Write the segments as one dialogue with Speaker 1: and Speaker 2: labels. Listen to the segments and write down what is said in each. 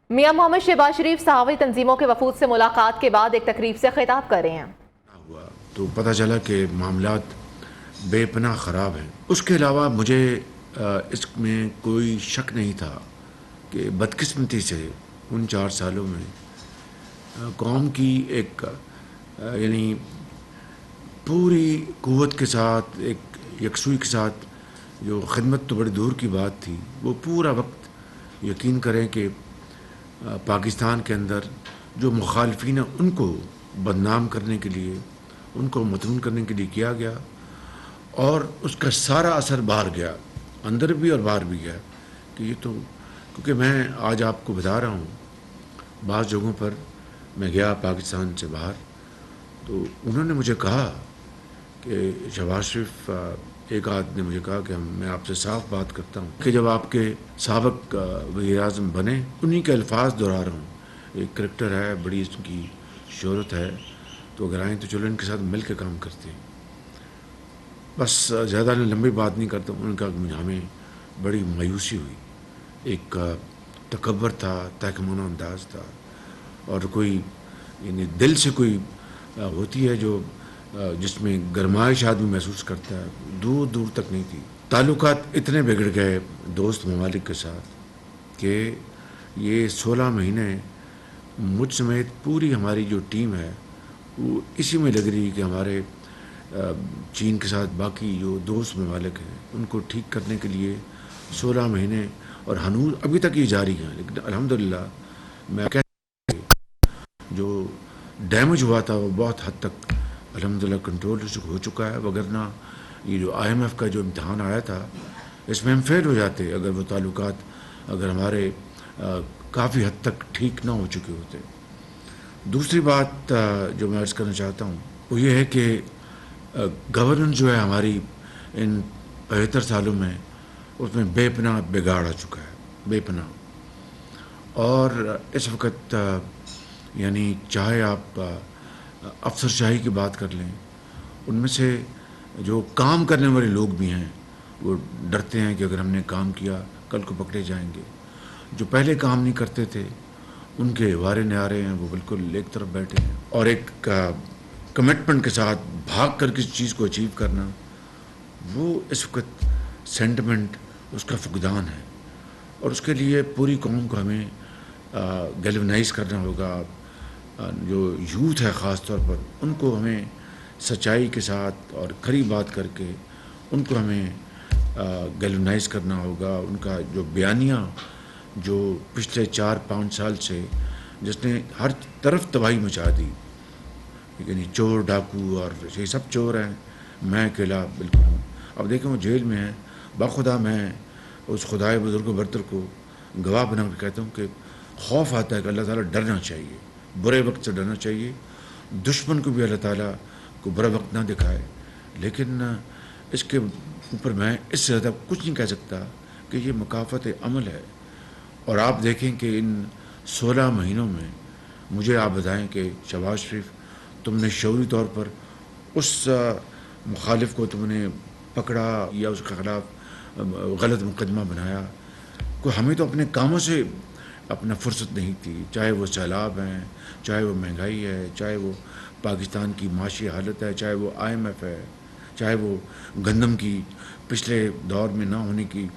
Speaker 1: میاں محمد شہباز شریف صحافی تنظیموں کے وفود سے ملاقات کے بعد ایک تقریب سے خطاب کر رہے ہیں۔
Speaker 2: تو پتہ چلا کہ معاملات بے پناہ خراب ہیں۔ اس کے علاوہ مجھے اس میں کوئی شک نہیں تھا کہ بدقسمتی سے ان 4 سالوں میں قوم کی ایک یعنی پوری قوت کے ساتھ ایک یکسوئی کے ساتھ جو خدمت تو بڑی دور کی بات تھی، وہ پورا وقت یقین کریں کہ پاکستان کے اندر جو مخالفین ہیں ان کو بدنام کرنے کے لیے، ان کو مدھون کرنے کے لیے کیا گیا، اور اس کا سارا اثر باہر گیا، اندر بھی اور باہر بھی گیا۔ کہ یہ تو کیونکہ میں آج آپ کو بتا رہا ہوں، بعض جگہوں پر میں گیا پاکستان سے باہر، تو انہوں نے مجھے کہا کہ شہباز شریف، ایک آدمی نے مجھے کہا کہ میں آپ سے صاف بات کرتا ہوں کہ جب آپ کے سابق وزیر اعظم بنے، انہی کے الفاظ دہرا رہا ہوں، ایک کریکٹر ہے، بڑی اس کی شہرت ہے، تو اگر آئیں تو چلو ان کے ساتھ مل کے کام کرتے ہیں۔ بس زیادہ لمبی بات نہیں کرتا ہوں۔ انہوں نے کہا کہ ہمیں بڑی مایوسی ہوئی، ایک تکبر تھا، تحکمانہ انداز تھا، اور کوئی یعنی دل سے کوئی ہوتی ہے جو جس میں گرمائش آدمی محسوس کرتا ہے، دور دور تک نہیں تھی۔ تعلقات اتنے بگڑ گئے دوست ممالک کے ساتھ کہ یہ 16 مہینے مجھ سمیت پوری ہماری جو ٹیم ہے وہ اسی میں لگ رہی کہ ہمارے چین کے ساتھ باقی جو دوست ممالک ہیں ان کو ٹھیک کرنے کے لیے 16 مہینے، اور ہنوز ابھی تک یہ جاری ہیں، لیکن الحمدللہ میں جو ڈیمیج ہوا تھا وہ بہت حد تک الحمدللہ کنٹرول ہو چکا ہے، وگرنہ یہ جو IMF کا جو امتحان آیا تھا اس میں ہم فیل ہو جاتے اگر وہ تعلقات اگر ہمارے کافی حد تک ٹھیک نہ ہو چکے ہوتے۔ دوسری بات جو میں عرض کرنا چاہتا ہوں وہ یہ ہے کہ گورننس جو ہے ہماری ان 75 سالوں میں، اس میں بے پناہ بگاڑ آ چکا ہے، بے پناہ۔ اور اس وقت یعنی چاہے آپ افسر شاہی کی بات کر لیں، ان میں سے جو کام کرنے والے لوگ بھی ہیں وہ ڈرتے ہیں کہ اگر ہم نے کام کیا کل کو پکڑے جائیں گے۔ جو پہلے کام نہیں کرتے تھے ان کے وارے نعارے ہیں وہ بالکل ایک طرف بیٹھے ہیں، اور ایک کمٹمنٹ کے ساتھ بھاگ کر کسی چیز کو اچیو کرنا، وہ اس وقت سینٹیمنٹ اس کا فقدان ہے، اور اس کے لیے پوری قوم کو ہمیں گیلونائز کرنا ہوگا۔ جو یوتھ ہے خاص طور پر ان کو ہمیں سچائی کے ساتھ اور کھری بات کر کے ان کو ہمیں گیلونائز کرنا ہوگا۔ ان کا جو بیانیہ جو پچھلے 4-5 سال سے جس نے ہر طرف تباہی مچا دی، یعنی چور ڈاکو اور یہ سب چور ہیں، میں اکیلا بالکل ہوں۔ اب دیکھیں وہ جیل میں ہیں، بخدا میں اس خدائے بزرگ و برتر کو گواہ بنا کر کہتا ہوں کہ خوف آتا ہے کہ اللہ تعالیٰ ڈرنا چاہیے، برے وقت سے ڈرنا چاہیے، دشمن کو بھی اللہ تعالیٰ کو برا وقت نہ دکھائے۔ لیکن اس کے اوپر میں اس سے زیادہ کچھ نہیں کہہ سکتا کہ یہ مکافات عمل ہے۔ اور آپ دیکھیں کہ ان 16 مہینوں میں مجھے آپ بتائیں کہ شہباز شریف تم نے شعوری طور پر اس مخالف کو تم نے پکڑا یا اس کے خلاف غلط مقدمہ بنایا، کوئی ہمیں تو اپنے کاموں سے اپنا فرصت نہیں تھی، چاہے وہ سیلاب ہیں، چاہے وہ مہنگائی ہے، چاہے وہ پاکستان کی معاشی حالت ہے، چاہے وہ IMF ہے، چاہے وہ گندم کی پچھلے دور میں نہ ہونے کی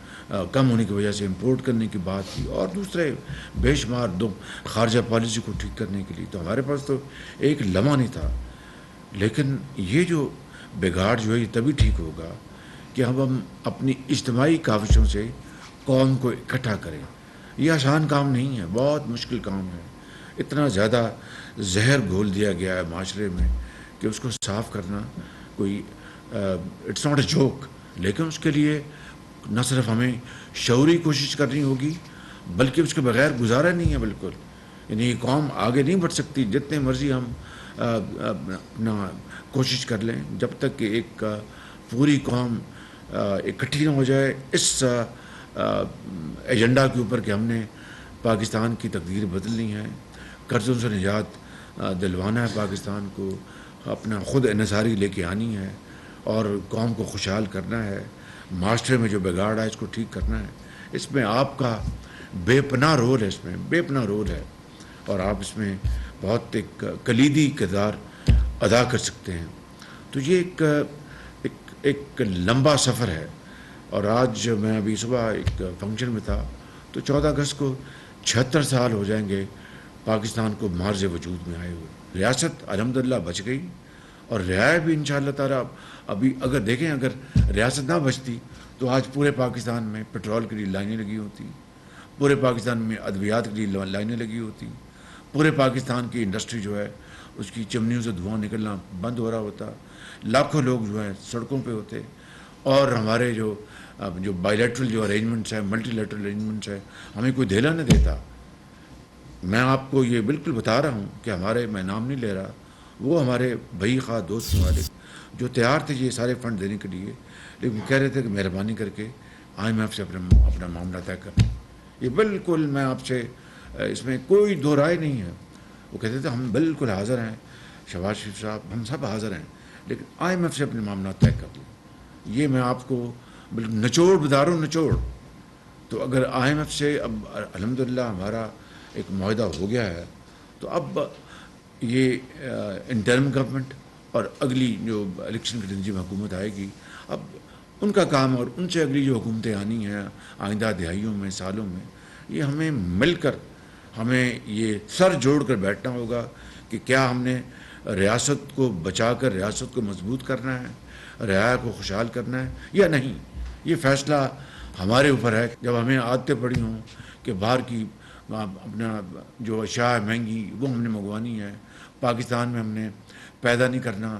Speaker 2: کم ہونے کی وجہ سے امپورٹ کرنے کی بات تھی، اور دوسرے بے شمار خارجہ پالیسی کو ٹھیک کرنے کے لیے تو ہمارے پاس تو ایک لمحہ نہیں تھا۔ لیکن یہ جو بگاڑ جو ہے یہ تبھی ٹھیک ہوگا کہ ہم اپنی اجتماعی کاوشوں سے قوم کو اکٹھا کریں۔ یہ آسان کام نہیں ہے، بہت مشکل کام ہے۔ اتنا زیادہ زہر گھول دیا گیا ہے معاشرے میں کہ اس کو صاف کرنا کوئی اٹس ناٹ اے جوک۔ لیکن اس کے لیے نہ صرف ہمیں شعوری کوشش کرنی ہوگی بلکہ اس کے بغیر گزارا نہیں ہے بالکل۔ یعنی یہ قوم آگے نہیں بڑھ سکتی جتنے مرضی ہم اپنا کوشش کر لیں، جب تک کہ ایک پوری قوم اکٹھی نہ ہو جائے اس ایجنڈا کے اوپر کہ ہم نے پاکستان کی تقدیر بدلنی ہے، قرضوں سے نجات دلوانا ہے، پاکستان کو اپنا خود انحصاری لے کے آنی ہے، اور قوم کو خوشحال کرنا ہے، معاشرے میں جو بگاڑ ہے اس کو ٹھیک کرنا ہے۔ اس میں آپ کا بے پناہ رول ہے، اس میں بے پناہ رول ہے، اور آپ اس میں بہت ایک کلیدی کردار ادا کر سکتے ہیں. تو یہ ایک لمبا سفر ہے. اور آج میں ابھی صبح ایک فنکشن میں تھا، تو 14 اگست کو 76 سال ہو جائیں گے پاکستان کو مارز وجود میں آئے ہوئے. ریاست الحمدللہ بچ گئی، اور رہا بھی انشاءاللہ تعالیٰ. ابھی اگر دیکھیں، اگر ریاست نہ بچتی تو آج پورے پاکستان میں پیٹرول کے لیے لائنیں لگی ہوتی، پورے پاکستان میں ادویات کے لیے لائنیں لگی ہوتی، پورے پاکستان کی انڈسٹری جو ہے اس کی چمنیوں سے دھواں نکلنا بند ہو رہا ہوتا، لاکھوں لوگ جو ہیں سڑکوں پہ ہوتے، اور ہمارے جو بائیلیٹرل جو ارینجمنٹس ہیں، ملٹی لیٹرل ارینجمنٹس ہیں، ہمیں کوئی دھیلا نہ دیتا. میں آپ کو یہ بالکل بتا رہا ہوں کہ ہمارے، میں نام نہیں لے رہا، وہ ہمارے بھائی خواہ دوست ممالک جو تیار تھے یہ سارے فنڈ دینے کے لیے، لیکن کہہ رہے تھے کہ مہربانی کر کے IMF سے اپنا معاملہ طے کر لیں. یہ بالکل، میں آپ سے اس میں کوئی دو رائے نہیں ہے. وہ کہتے تھے ہم بالکل حاضر ہیں، شہباز شریف صاحب ہم سب حاضر ہیں، لیکن IMF سے اپنے معاملہ طے کر لیں. یہ میں آپ کو بالکل نچوڑ بتا رہا ہوں، نچوڑ. تو اگر IMF سے اب الحمدللہ ہمارا ایک معاہدہ ہو گیا ہے، تو اب یہ انٹرم گورنمنٹ اور اگلی جو الیکشن کی تنظیم حکومت آئے گی، اب ان کا کام، اور ان سے اگلی جو حکومتیں آنی ہیں آئندہ دہائیوں میں، سالوں میں، یہ ہمیں مل کر، ہمیں یہ سر جوڑ کر بیٹھنا ہوگا کہ کیا ہم نے ریاست کو بچا کر ریاست کو مضبوط کرنا ہے، رعایا کو خوشحال کرنا ہے یا نہیں. یہ فیصلہ ہمارے اوپر ہے. جب ہمیں عادتیں پڑی ہوں کہ باہر کی اپنا جو اشیاء ہے مہنگی وہ ہم نے منگوانی ہے، پاکستان میں ہم نے پیدا نہیں کرنا،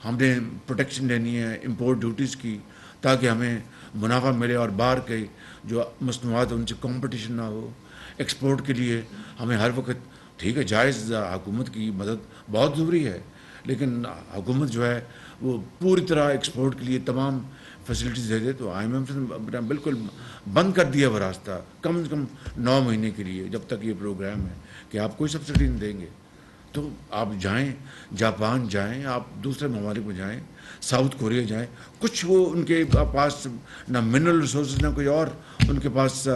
Speaker 2: ہم نے پروٹیکشن لینی ہے امپورٹ ڈیوٹیز کی تاکہ ہمیں منافع ملے، اور باہر کے جو مصنوعات ان سے کمپٹیشن نہ ہو. ایکسپورٹ کے لیے ہمیں ہر وقت، ٹھیک ہے جائز، حکومت کی مدد بہت ضروری ہے، لیکن حکومت جو ہے وہ پوری طرح ایکسپورٹ کے لیے تمام فیسلٹیز دے دے. تو IMF نے بالکل بند کر دیا وہ راستہ، کم از کم 9 مہینے کے لیے، جب تک یہ پروگرام ہے کہ آپ کوئی سبسڈی نہیں دیں گے. تو آپ جائیں، جاپان جائیں، آپ دوسرے ممالک میں جائیں، ساؤتھ کوریا جائیں، کچھ وہ ان کے پاس نہ منرل ریسورسز نہ کوئی اور، ان کے پاس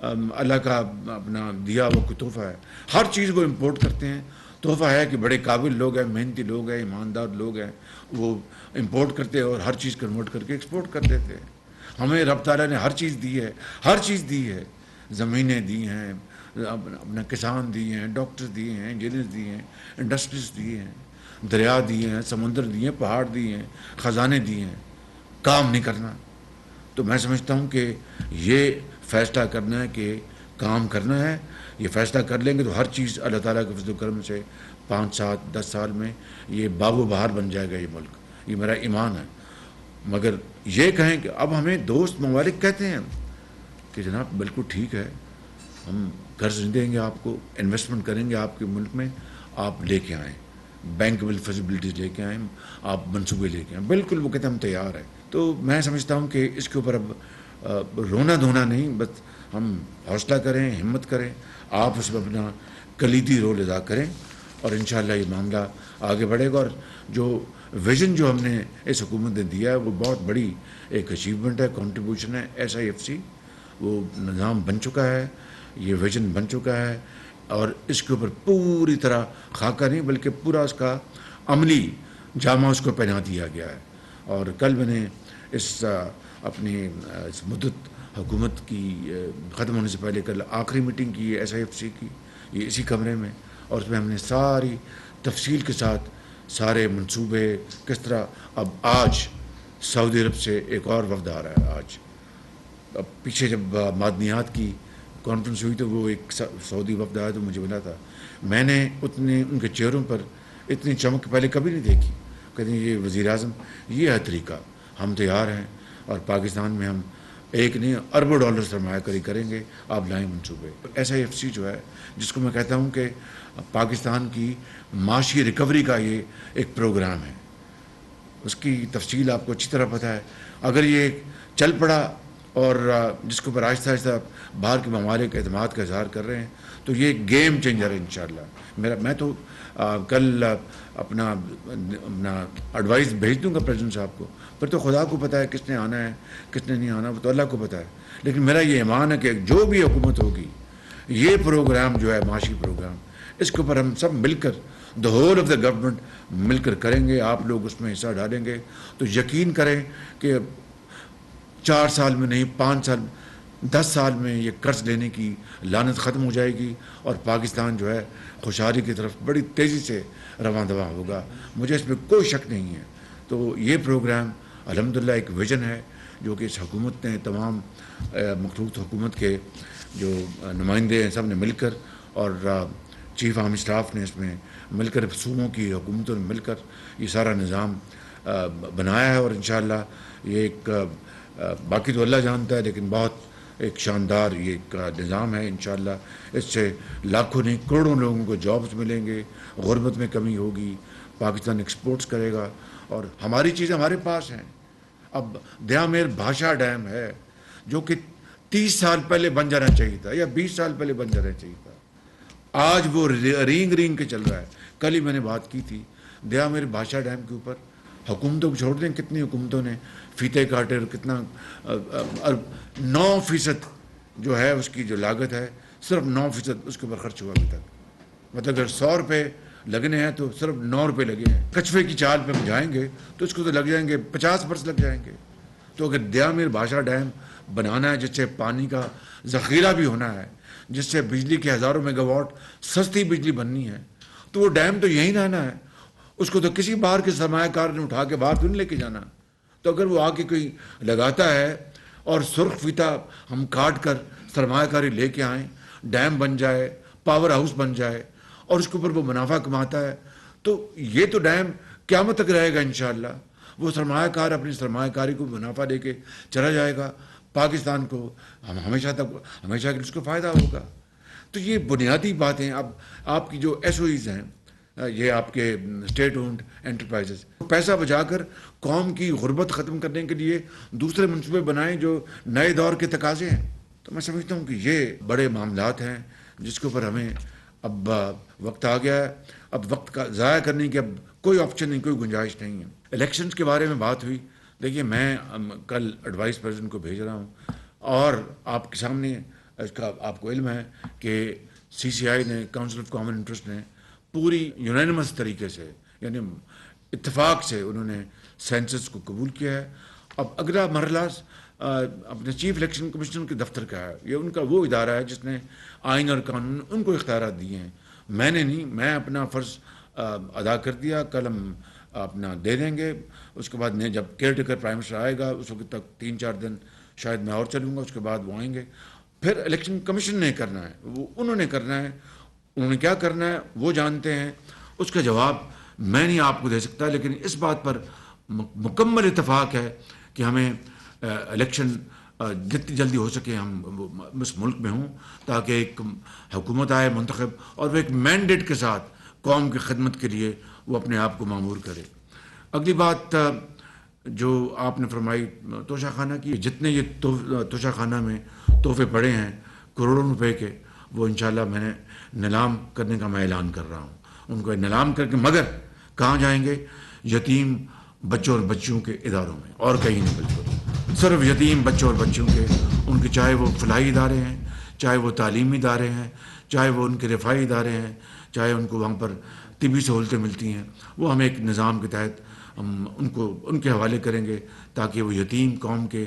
Speaker 2: اللہ کا اپنا دیا ہوا کوئی تحفہ ہے. ہر چیز وہ امپورٹ کرتے ہیں. تحفہ ہے کہ بڑے قابل لوگ ہیں، محنتی لوگ ہیں، ایماندار لوگ ہیں، وہ امپورٹ کرتے ہیں اور ہر چیز کنورٹ کر کے ایکسپورٹ کر دیتے ہیں. ہمیں رب تعالیٰ نے ہر چیز دی ہے، ہر چیز دی ہے. زمینیں دی ہیں، اپنا کسان دیے ہیں، ڈاکٹر دیے ہیں، انجینئر دیے ہیں، انڈسٹریز دیے ہیں، دریا دیے ہیں، سمندر دیے ہیں، پہاڑ دیے ہیں، خزانے دیے ہیں. کام نہیں کرنا. تو میں سمجھتا ہوں کہ یہ فیصلہ کرنا ہے کہ کام کرنا ہے. یہ فیصلہ کر لیں گے تو ہر چیز اللہ تعالیٰ کے فضل و کرم سے 5 7 10 سال میں یہ باغ و بہار بن جائے گا یہ ملک. یہ میرا ایمان ہے. مگر یہ کہیں کہ اب ہمیں دوست ممالک کہتے ہیں کہ جناب بالکل ٹھیک ہے، ہم قرض نہیں دیں گے آپ کو، انویسٹمنٹ کریں گے آپ کے ملک میں، آپ لے کے آئیں، بینکبل فیسیبلٹیز لے کے آئیں، آپ منصوبے لے کے آئیں. بالکل وہ کہتے ہیں ہم تیار ہیں. تو میں سمجھتا ہوں کہ اس کے اوپر اب رونا دھونا نہیں، بس ہم حوصلہ کریں، ہمت کریں، آپ اس میں اپنا کلیدی رول ادا کریں، اور انشاءاللہ یہ معاملہ آگے بڑھے گا. اور جو ویژن جو ہم نے اس حکومت نے دیا ہے وہ بہت بڑی ایک اچیومنٹ ہے، کنٹریبیوشن ہے. SIFC وہ نظام بن چکا ہے، یہ ویژن بن چکا ہے، اور اس کے اوپر پوری طرح خاکہ نہیں بلکہ پورا اس کا عملی جامہ اس کو پہنا دیا گیا ہے. اور کل میں نے اس اپنی اس مدت حکومت کی ختم ہونے سے پہلے کل آخری میٹنگ کی ہے SIFC کی، یہ اسی کمرے میں، اور اس میں ہم نے ساری تفصیل کے ساتھ سارے منصوبے کس طرح. اب آج سعودی عرب سے ایک اور وفد آ رہا ہے. آج اب پیچھے جب معدنیات کی کانفرنس ہوئی تو وہ ایک سعودی وفد آیا تو مجھے ملا تھا. میں نے ان کے چہروں پر اتنی چمک پہلے کبھی نہیں دیکھی. کہتے ہیں یہ وزیر اعظم، یہ ہے طریقہ، ہم تیار ہیں، اور پاکستان میں ہم ایک نہیں اربوں ڈالر سرمایہ کاری کریں گے، آپ لائیں منصوبے. SIFC جو ہے، جس کو میں کہتا ہوں کہ پاکستان کی معاشی ریکوری کا یہ ایک پروگرام ہے، اس کی تفصیل آپ کو اچھی طرح پتہ ہے. اگر یہ چل پڑا اور جس کے اوپر آہستہ آہستہ باہر کے ممالک اعتماد کا اظہار کر رہے ہیں تو یہ گیم چینجر ہے انشاءاللہ. میں تو کل اپنا ایڈوائز بھیج دوں گا پریزیڈنٹ صاحب کو، پھر تو خدا کو پتہ ہے کس نے آنا ہے کس نے نہیں آنا، وہ تو اللہ کو پتہ ہے. لیکن میرا یہ ایمان ہے کہ جو بھی حکومت ہوگی یہ پروگرام جو ہے معاشی پروگرام، اس کے اوپر ہم سب مل کر the whole of the government مل کر کریں گے. آپ لوگ اس میں حصہ ڈالیں گے تو یقین کریں کہ 4 سال میں نہیں 5 سال 10 سال میں یہ قرض لینے کی لعنت ختم ہو جائے گی اور پاکستان جو ہے خوشحالی کی طرف بڑی تیزی سے رواں دواں ہوگا. مجھے اس میں کوئی شک نہیں ہے. تو یہ پروگرام الحمدللہ ایک ویژن ہے جو کہ اس حکومت نے تمام مخلوط حکومت کے جو نمائندے ہیں سب نے مل کر اور چیف آرمی اسٹاف نے اس میں مل کر صوبوں کی حکومتوں نے مل کر یہ سارا نظام بنایا ہے. اور انشاءاللہ یہ ایک باقی تو اللہ جانتا ہے لیکن بہت ایک شاندار یہ ایک نظام ہے. انشاءاللہ اس سے لاکھوں نہیں کروڑوں لوگوں کو جابز ملیں گے، غربت میں کمی ہوگی، پاکستان ایکسپورٹس کرے گا اور ہماری چیزیں ہمارے پاس ہیں. اب دیامیر بھاشا ڈیم ہے جو کہ 30 سال پہلے بن جانا چاہیے تھا یا 20 سال پہلے بن جانا چاہیے تھا. آج وہ رینگ کے چل رہا ہے. کل ہی میں نے بات کی تھی دیامیر بھاشا ڈیم کے اوپر. حکومتوں کو چھوڑ دیں کتنی حکومتوں نے فیتے کاٹے اور کتنا 9% جو ہے اس کی جو لاگت ہے صرف 9% اس کے اوپر خرچ ہوا ابھی تک. مطلب اگر 100 روپے لگنے ہیں تو صرف 9 روپے لگے ہیں. کچھوے کی چال پہ ہم جائیں گے تو اس کو تو لگ جائیں گے 50 برس لگ جائیں گے. تو اگر دیامیر بھاشا ڈیم بنانا ہے جس سے پانی کا ذخیرہ بھی ہونا ہے، جس سے بجلی کے ہزاروں میگا واٹ سستی بجلی بننی ہے، تو وہ ڈیم تو یہیں رہنا ہے. اس کو تو کسی باہر کے سرمایہ کار نے اٹھا کے باہر تو نہیں لے کے جانا. تو اگر وہ آ کے کوئی لگاتا ہے اور سرخ فیتا ہم کاٹ کر سرمایہ کاری لے کے آئیں، ڈیم بن جائے، پاور ہاؤس بن جائے اور اس کے اوپر وہ منافع کماتا ہے، تو یہ تو ڈیم قیامت تک رہے گا انشاءاللہ. وہ سرمایہ کار اپنی سرمایہ کاری کو منافع دے کے چلا جائے گا. پاکستان کو ہمیشہ کے اس کو فائدہ ہوگا. تو یہ بنیادی باتیں. اب آپ کی جو ایس او ایز ہیں، یہ آپ کے اسٹیٹ اونڈ انٹرپرائزز، پیسہ بچا کر قوم کی غربت ختم کرنے کے لیے دوسرے منصوبے بنائیں جو نئے دور کے تقاضے ہیں. تو میں سمجھتا ہوں کہ یہ بڑے معاملات ہیں جس کے اوپر ہمیں اب وقت آ گیا ہے. اب وقت کا ضائع کرنے کی اب کوئی آپشن نہیں، کوئی گنجائش نہیں ہے. الیکشنز کے بارے میں بات ہوئی. دیکھیے میں کل ایڈوائس پریزیڈنٹ کو بھیج رہا ہوں اور آپ کے سامنے اس کا آپ کو علم ہے کہ CCI نے کاؤنسل آف کامن انٹرسٹ نے پوری یونینمس طریقے سے یعنی اتفاق سے انہوں نے سینسس کو قبول کیا ہے. اب اگلا مرحلہ اپنے چیف الیکشن کمیشنر کے دفتر کا ہے. یہ ان کا وہ ادارہ ہے جس نے آئین اور قانون ان کو اختیارات دیے ہیں. میں نے نہیں، میں اپنا فرض ادا کر دیا. کل ہم اپنا دے دیں گے. اس کے بعد جب کیئر ٹیکر پرائم منسٹر آئے گا اس وقت تک 3-4 دن شاید میں اور چلوں گا. اس کے بعد وہ آئیں گے. پھر الیکشن کمیشن نے کرنا ہے، وہ انہوں نے کرنا ہے. انہوں نے کیا کرنا ہے وہ جانتے ہیں. اس کا جواب میں نہیں آپ کو دے سکتا، لیکن اس بات پر مکمل اتفاق ہے کہ ہمیں الیکشن جتنی جلدی ہو سکے ہم اس ملک میں ہوں تاکہ ایک حکومت آئے منتخب اور وہ ایک مینڈیٹ کے ساتھ قوم کی خدمت کے لیے وہ اپنے آپ کو معمور کرے. اگلی بات جو آپ نے فرمائی توشہ خانہ کی، جتنے یہ توشہ خانہ میں تحفے پڑے ہیں کروڑوں روپے کے، وہ انشاءاللہ میں نے نیلام کرنے کا میں اعلان کر رہا ہوں. ان کو نیلام کر کے، مگر کہاں جائیں گے؟ یتیم بچوں اور بچیوں کے اداروں میں، اور کہیں نہیں. بالکل صرف یتیم بچوں اور بچیوں کے، ان کے چاہے وہ فلاحی ادارے ہیں، چاہے وہ تعلیمی ادارے ہیں، چاہے وہ ان کے رفاہی ادارے ہیں، چاہے ان کو وہاں پر طبی سہولتیں ملتی ہیں، وہ ہم ایک نظام کے تحت ہم ان کے حوالے کریں گے تاکہ وہ یتیم قوم کے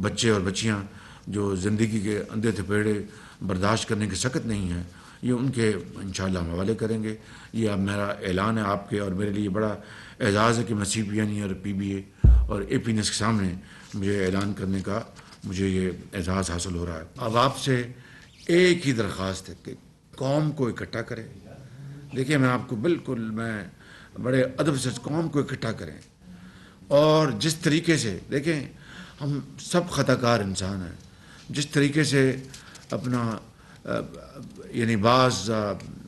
Speaker 2: بچے اور بچیاں جو زندگی کے اندھے تھپیڑے برداشت کرنے کے سخت نہیں ہیں، یہ ان کے انشاءاللہ ہم حوالے کریں گے. یہ اب میرا اعلان ہے آپ کے، اور میرے لیے بڑا اعزاز ہے کہ میں CPN اور PBA اور APNS کے سامنے مجھے اعلان کرنے کا مجھے یہ اعزاز حاصل ہو رہا ہے. اب آپ سے ایک ہی درخواست ہے کہ قوم کو اکٹھا کریں. دیکھیے میں آپ کو بالکل میں بڑے ادب سے قوم کو اکٹھا کریں، اور جس طریقے سے دیکھیں ہم سب خطا کار انسان ہیں، جس طریقے سے اپنا یعنی بعض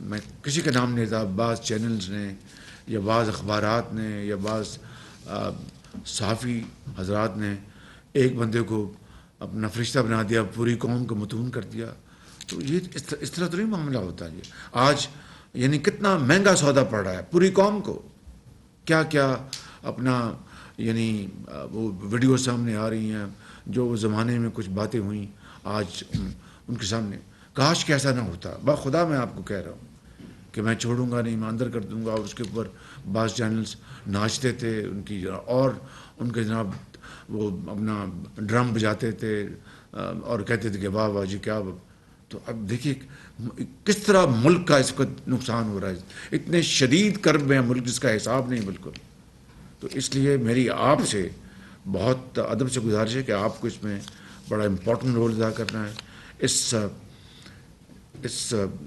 Speaker 2: میں کسی کا نام نہیں تھا، بعض چینلز نے یا بعض اخبارات نے یا بعض صحافی حضرات نے ایک بندے کو اپنا فرشتہ بنا دیا، پوری قوم کو متون کر دیا. تو یہ اس طرح تو نہیں معاملہ ہوتا. یہ آج یعنی کتنا مہنگا سودا پڑ رہا ہے پوری قوم کو. کیا کیا اپنا یعنی وہ ویڈیو سامنے آ رہی ہیں جو زمانے میں کچھ باتیں ہوئیں آج ان کے سامنے. کاش کہ ایسا نہ ہوتا. بخدا میں آپ کو کہہ رہا ہوں کہ میں چھوڑوں گا نہیں, میں اندر کر دوں گا. اور اس کے اوپر بعض چینلز ناچتے تھے, ان کی اور ان کے جناب وہ اپنا ڈرم بجاتے تھے اور کہتے تھے کہ واہ واہ جی کیا. تو اب دیکھیے کس طرح ملک کا اس کو نقصان ہو رہا ہے. اتنے شدید کرب میں ملک جس کا حساب نہیں بالکل. تو اس لیے میری آپ سے بہت ادب سے گزارش ہے کہ آپ کو اس میں بڑا امپورٹنٹ رول ادا کرنا ہے. اس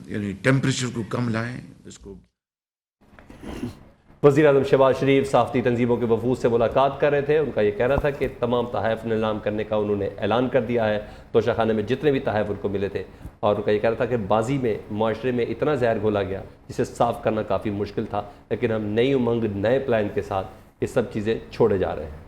Speaker 2: یعنی ٹیمپریچر کو کم لائیں اس کو.
Speaker 3: وزیر اعظم شہباز شریف صحافتی تنظیموں کے وفود سے ملاقات کر رہے تھے. ان کا یہ کہنا تھا کہ تمام تحائف نیلام کرنے کا انہوں نے اعلان کر دیا ہے. توشہ خانے میں جتنے بھی تحائف ان کو ملے تھے, اور ان کا یہ کہنا تھا کہ بازی میں معاشرے میں اتنا زہر گھولا گیا جسے صاف کرنا کافی مشکل تھا, لیکن ہم نئی امنگ نئے پلان کے ساتھ یہ سب چیزیں چھوڑے جا رہے ہیں.